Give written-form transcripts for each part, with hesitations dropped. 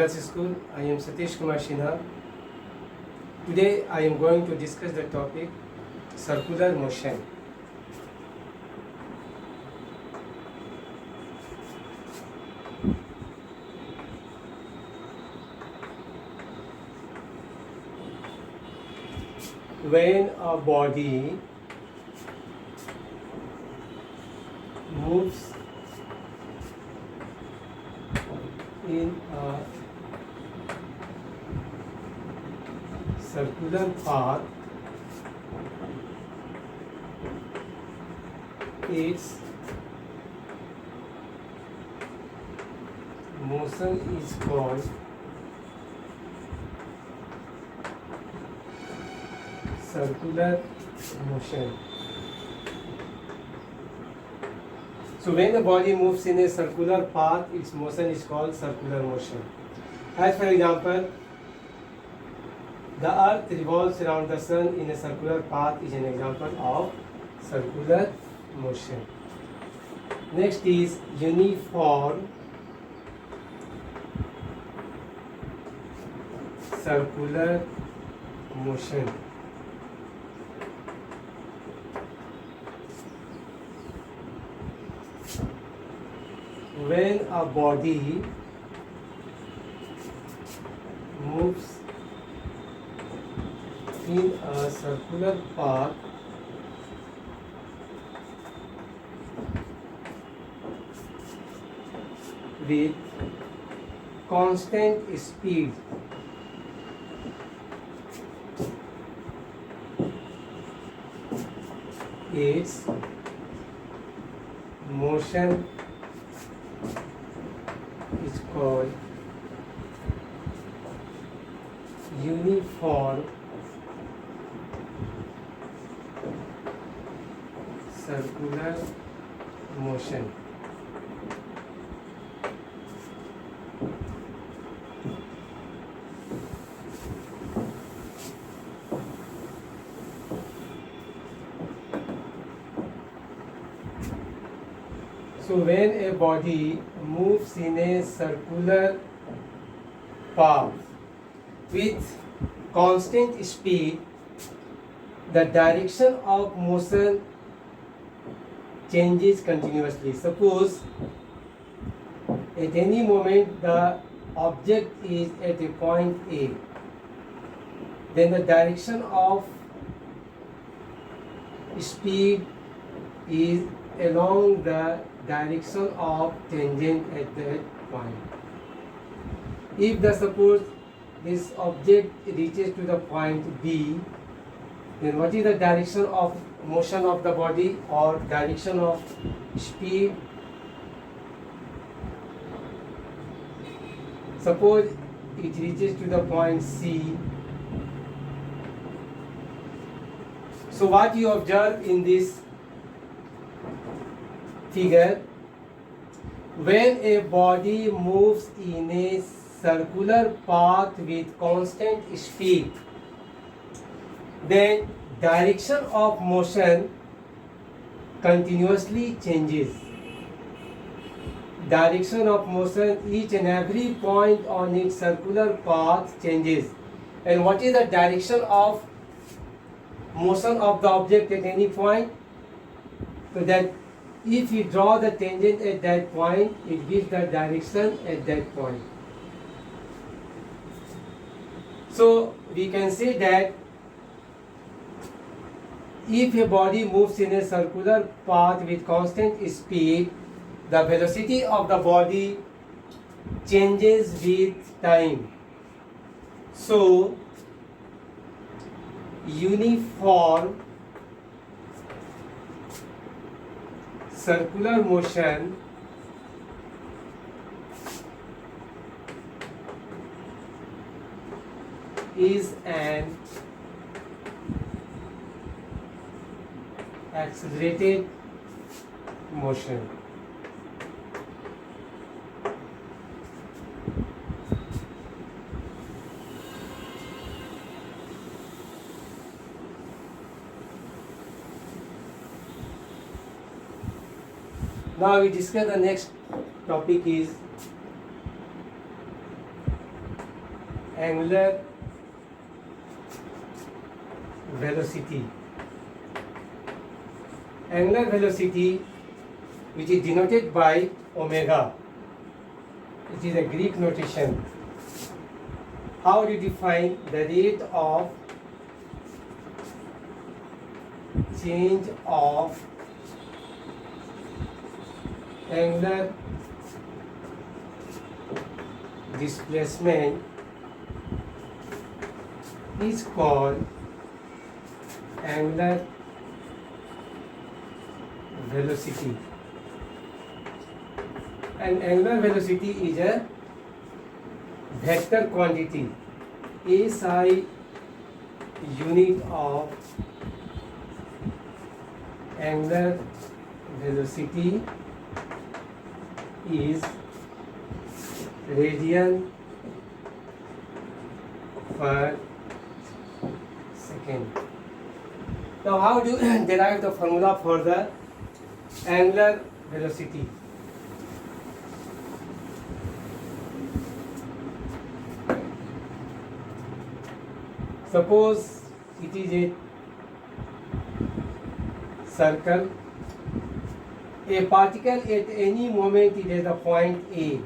Girls School. I am Satish Kumar Sinha. Today I am going to discuss the topic circular motion. When a body moves in a circular path, its motion is called circular motion. So when the body moves in a circular path, its motion is called circular motion. As for example, the earth revolves around the sun in a circular path is an example of circular motion. Next is uniform circular motion. When a body moves in a circular path, with constant speed, its motion is called uniform circular motion. So when a body moves in a circular path with constant speed, the direction of motion changes continuously. Suppose at any moment the object is at a point A, then the direction of speed is along the direction of tangent at that point. If suppose this object reaches to the point B, then what is the direction of motion of the body or direction of speed? Suppose it reaches to the point C. So what you observe in this figure, when a body moves in a circular path with constant speed, then direction of motion continuously changes. Direction of motion, each and every point on its circular path changes. And what is the direction of motion of the object at any point? So that if you draw the tangent at that point, it gives the direction at that point. So we can say that if a body moves in a circular path with constant speed, the velocity of the body changes with time. So uniform circular motion is an accelerated motion. Now we discuss the next topic is angular velocity. Angular velocity, which is denoted by omega. It is a Greek notation. How do you define the rate of change of angular displacement is called angular velocity, and angular velocity is a vector quantity. SI unit of angular velocity is radian per second. Now, how do you derive the formula for the angular velocity? Suppose it is a circle. A particle at any moment it is the point A,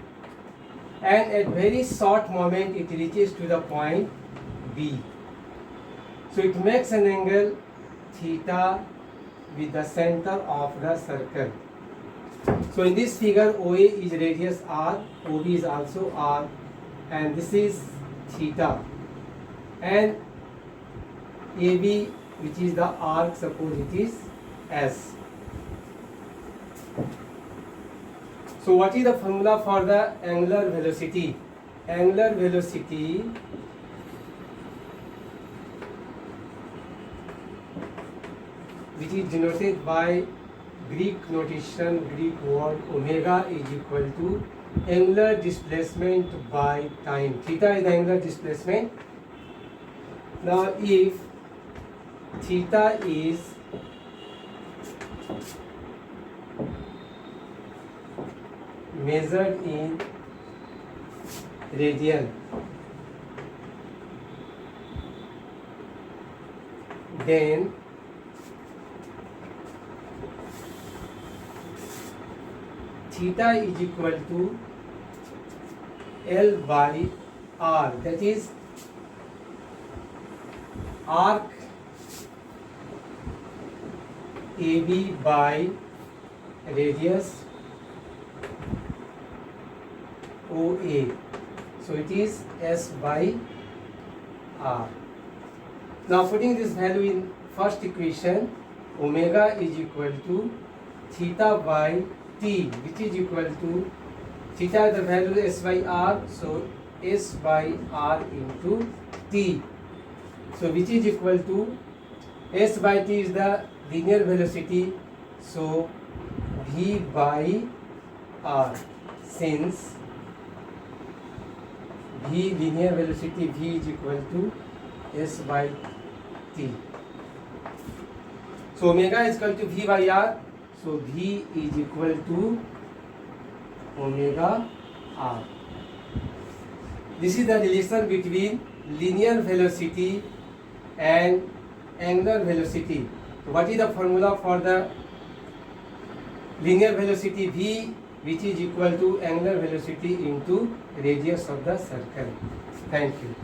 and at very short moment it reaches to the point B. So it makes an angle theta with the center of the circle. So in this figure, OA is radius R, OB is also R, and this is theta. And AB, which is the arc, suppose it is S. So what is the formula for the angular velocity? Angular velocity which is denoted by Greek notation, Greek word omega is equal to angular displacement by time. Theta is the angular displacement. Now if theta is measured in radian, then theta is equal to L by R, that is arc AB by radius OA. So it is S by R. Now putting this value in first equation, omega is equal to theta by T, which is equal to theta, the value is S by R, so S by R into T. So which is equal to S by T is the linear velocity, so V by R, since V linear velocity V is equal to S by T. So omega is equal to V by R, so V is equal to omega R. This is the relation between linear velocity and angular velocity. What is the formula for the linear velocity? V, which is equal to angular velocity into radius of the circle. Thank you.